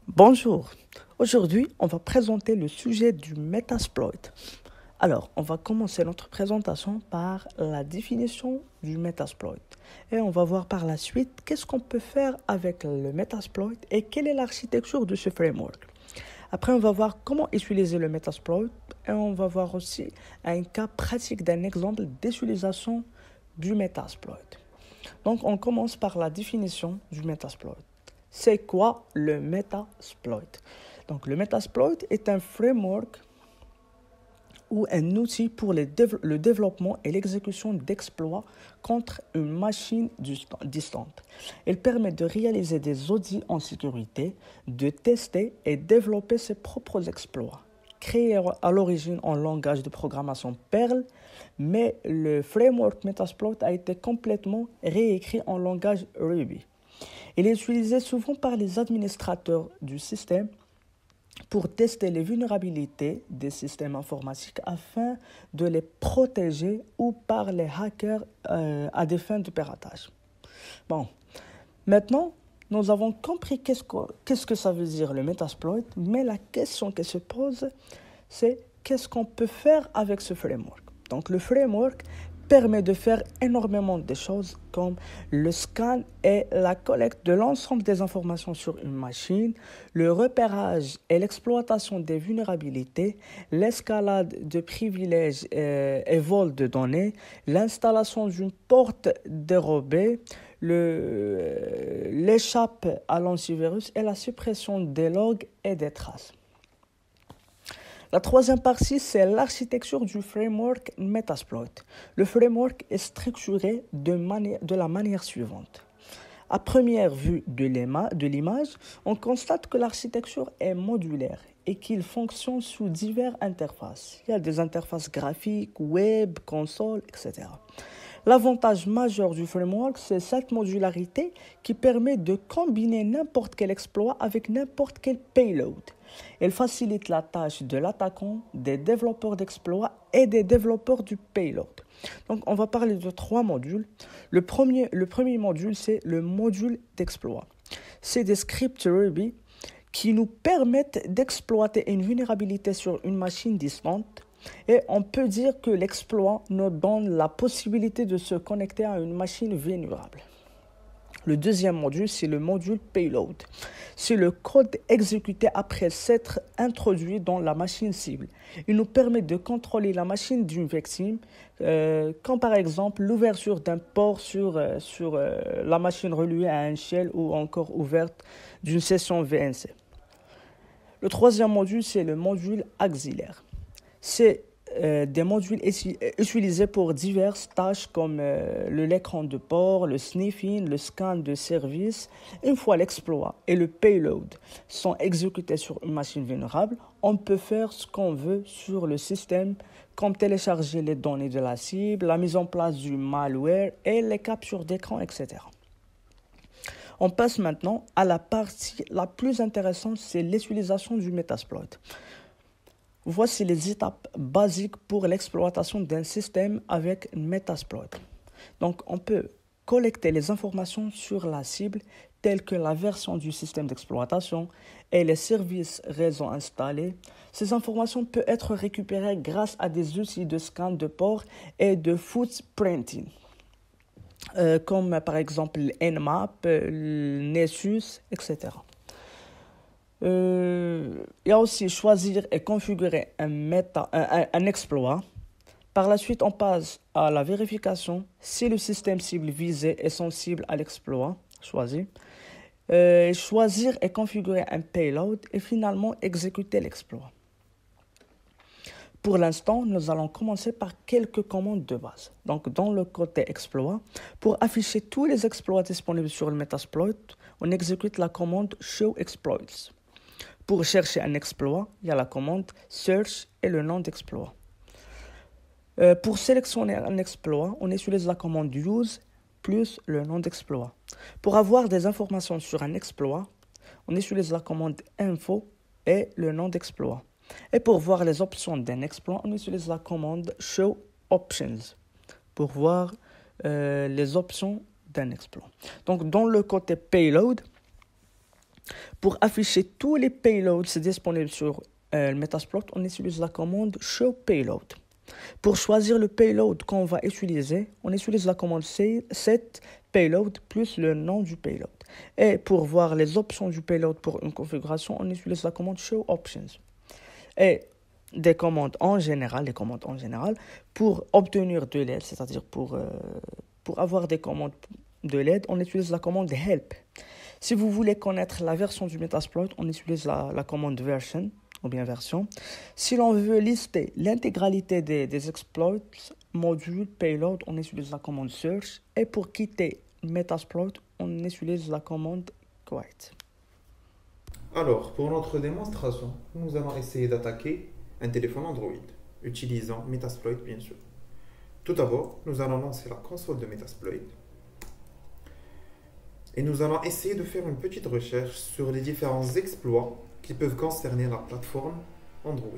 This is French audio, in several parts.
Bonjour, aujourd'hui on va présenter le sujet du Metasploit. Alors, on va commencer notre présentation par la définition du Metasploit. Et on va voir par la suite qu'est-ce qu'on peut faire avec le Metasploit et quelle est l'architecture de ce framework. Après, on va voir comment utiliser le Metasploit et on va voir aussi un cas pratique d'un exemple d'utilisation du Metasploit. Donc, on commence par la définition du Metasploit. C'est quoi le Metasploit? Donc, le Metasploit est un framework ou un outil pour le développement et l'exécution d'exploits contre une machine distante. Il permet de réaliser des audits en sécurité, de tester et développer ses propres exploits. Créé à l'origine en langage de programmation Perl, mais le framework Metasploit a été complètement réécrit en langage Ruby. Il est utilisé souvent par les administrateurs du système pour tester les vulnérabilités des systèmes informatiques afin de les protéger ou par les hackers à des fins de piratage. Bon, maintenant, nous avons compris qu'est-ce que ça veut dire le Metasploit, mais la question qui se pose, c'est qu'est-ce qu'on peut faire avec ce framework. Donc, le framework permet de faire énormément de choses comme le scan et la collecte de l'ensemble des informations sur une machine, le repérage et l'exploitation des vulnérabilités, l'escalade de privilèges et vol de données, l'installation d'une porte dérobée, l'échappe à l'antivirus et la suppression des logs et des traces. La troisième partie, c'est l'architecture du framework Metasploit. Le framework est structuré de la manière suivante. À première vue de l'image, on constate que l'architecture est modulaire et qu'il fonctionne sous diverses interfaces. Il y a des interfaces graphiques, web, console, etc. L'avantage majeur du framework, c'est cette modularité qui permet de combiner n'importe quel exploit avec n'importe quel payload. Elle facilite la tâche de l'attaquant, des développeurs d'exploits et des développeurs du payload. Donc, on va parler de trois modules. Le premier module, c'est le module d'exploit. C'est des scripts Ruby qui nous permettent d'exploiter une vulnérabilité sur une machine distante. Et on peut dire que l'exploit nous donne la possibilité de se connecter à une machine vulnérable. Le deuxième module, c'est le module payload. C'est le code exécuté après s'être introduit dans la machine cible. Il nous permet de contrôler la machine d'une victime, comme par exemple l'ouverture d'un port sur la machine reliée à un shell ou encore ouverte d'une session VNC. Le troisième module, c'est le module auxiliaire. C'est des modules utilisés pour diverses tâches comme l'écran de port, le sniffing, le scan de service. Une fois l'exploit et le payload sont exécutés sur une machine vulnérable, on peut faire ce qu'on veut sur le système, comme télécharger les données de la cible, la mise en place du malware et les captures d'écran, etc. On passe maintenant à la partie la plus intéressante, c'est l'utilisation du Metasploit. Voici les étapes basiques pour l'exploitation d'un système avec Metasploit. Donc, on peut collecter les informations sur la cible, telles que la version du système d'exploitation et les services réseau installés. Ces informations peuvent être récupérées grâce à des outils de scan de port et de footprinting, comme par exemple Nmap, Nessus, etc. Il y a aussi choisir et configurer un exploit. Par la suite, on passe à la vérification si le système cible visé est sensible à l'exploit choisi. Choisir et configurer un payload et finalement exécuter l'exploit. Pour l'instant, nous allons commencer par quelques commandes de base. Donc, dans le côté exploit, pour afficher tous les exploits disponibles sur le Metasploit, on exécute la commande show exploits. Pour chercher un exploit, il y a la commande search et le nom d'exploit. Pour sélectionner un exploit, on utilise la commande use plus le nom d'exploit. Pour avoir des informations sur un exploit, on utilise la commande info et le nom d'exploit. Et pour voir les options d'un exploit, on utilise la commande show options pour voir les options d'un exploit. Donc, dans le côté payload, Pour afficher tous les payloads disponibles sur le Metasploit, on utilise la commande show payload. Pour choisir le payload qu'on va utiliser, on utilise la commande set payload plus le nom du payload. Et pour voir les options du payload pour une configuration, on utilise la commande show options. Et les commandes en général, pour obtenir de l'aide, c'est-à-dire pour avoir des commandes de l'aide, on utilise la commande help. Si vous voulez connaître la version du Metasploit, on utilise la commande version ou bien version. Si l'on veut lister l'intégralité des exploits, modules, payload, on utilise la commande search. Et pour quitter Metasploit, on utilise la commande quiet. Alors, pour notre démonstration, nous allons essayer d'attaquer un téléphone Android, utilisant Metasploit bien sûr. Tout d'abord, nous allons lancer la console de Metasploit et nous allons essayer de faire une petite recherche sur les différents exploits qui peuvent concerner la plateforme Android.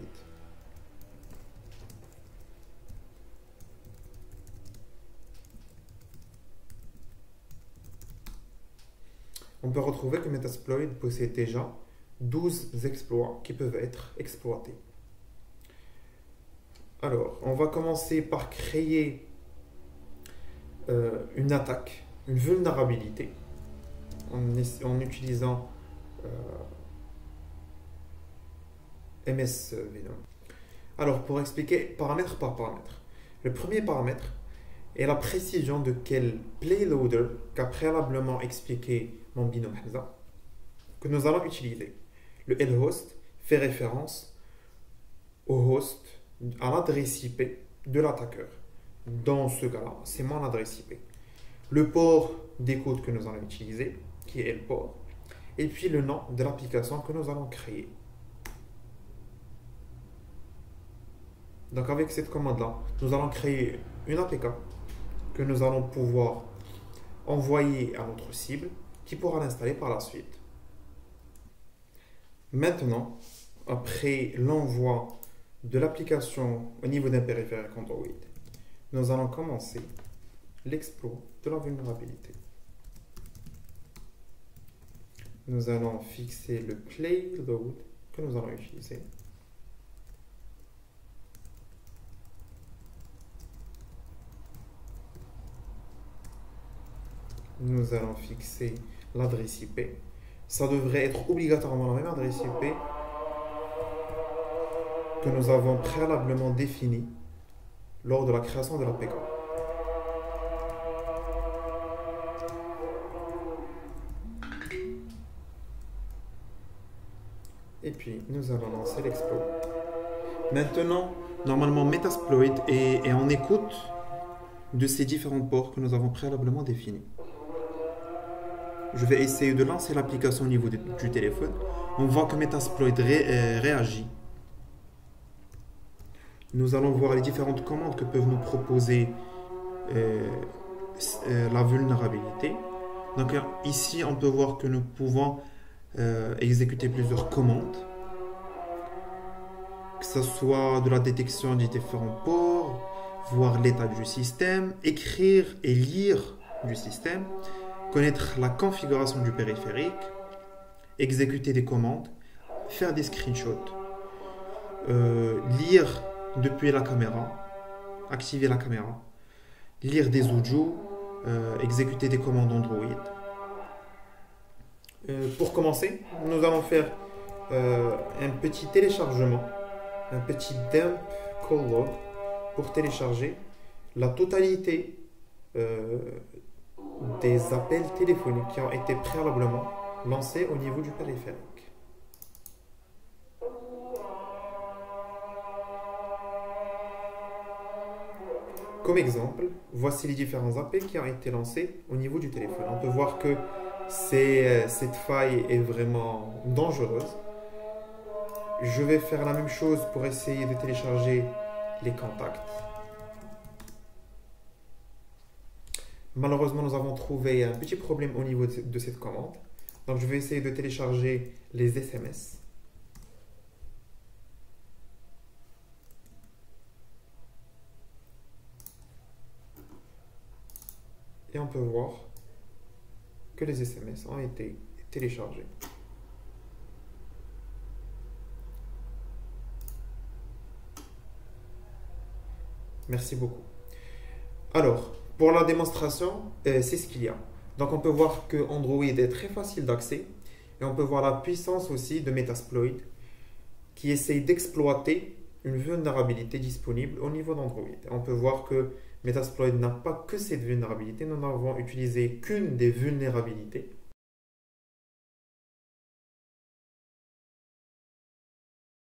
On peut retrouver que Metasploit possède déjà 12 exploits qui peuvent être exploités. Alors, on va commencer par créer une attaque, une vulnérabilité, en utilisant MS Venom. Alors, pour expliquer paramètre par paramètre. Le premier paramètre est la précision de quel payloader qu'a préalablement expliqué mon binôme Hamza que nous allons utiliser. Le lhost fait référence au host, à l'adresse IP de l'attaqueur. Dans ce cas-là, c'est mon adresse IP. Le port d'écoute que nous allons utiliser, qui est le port, et puis le nom de l'application que nous allons créer. Donc avec cette commande-là, nous allons créer une APK que nous allons pouvoir envoyer à notre cible qui pourra l'installer par la suite. Maintenant, après l'envoi de l'application au niveau d'un périphérique Android, nous allons commencer l'exploit de la vulnérabilité. Nous allons fixer le payload que nous allons utiliser. Nous allons fixer l'adresse IP. Ça devrait être obligatoirement la même adresse IP que nous avons préalablement définie lors de la création de l'APK. Et puis, nous allons lancer l'exploit. Maintenant, normalement, Metasploit est en écoute de ces différents ports que nous avons préalablement définis. Je vais essayer de lancer l'application au niveau du téléphone. On voit que Metasploit réagit. Nous allons voir les différentes commandes que peuvent nous proposer la vulnérabilité. Donc ici, on peut voir que nous pouvons exécuter plusieurs commandes, que ce soit de la détection des différents ports, voir l'état du système, écrire et lire du système, connaître la configuration du périphérique, exécuter des commandes, faire des screenshots, lire depuis la caméra, activer la caméra, lire des audios, exécuter des commandes Android. Pour commencer, nous allons faire un petit téléchargement, un petit dump call log pour télécharger la totalité des appels téléphoniques qui ont été préalablement lancés au niveau du périphérique. Comme exemple, voici les différents appels qui ont été lancés au niveau du téléphone. On peut voir que cette faille est vraiment dangereuse. Je vais faire la même chose pour essayer de télécharger les contacts. Malheureusement, nous avons trouvé un petit problème au niveau de cette commande. Donc, je vais essayer de télécharger les SMS. Et on peut voir que les SMS ont été téléchargés. Merci beaucoup. Alors, pour la démonstration, c'est ce qu'il y a. Donc, on peut voir que Android est très facile d'accès et on peut voir la puissance aussi de Metasploit qui essaye d'exploiter une vulnérabilité disponible au niveau d'Android. On peut voir que Metasploit n'a pas que cette vulnérabilité, nous n'avons utilisé qu'une des vulnérabilités.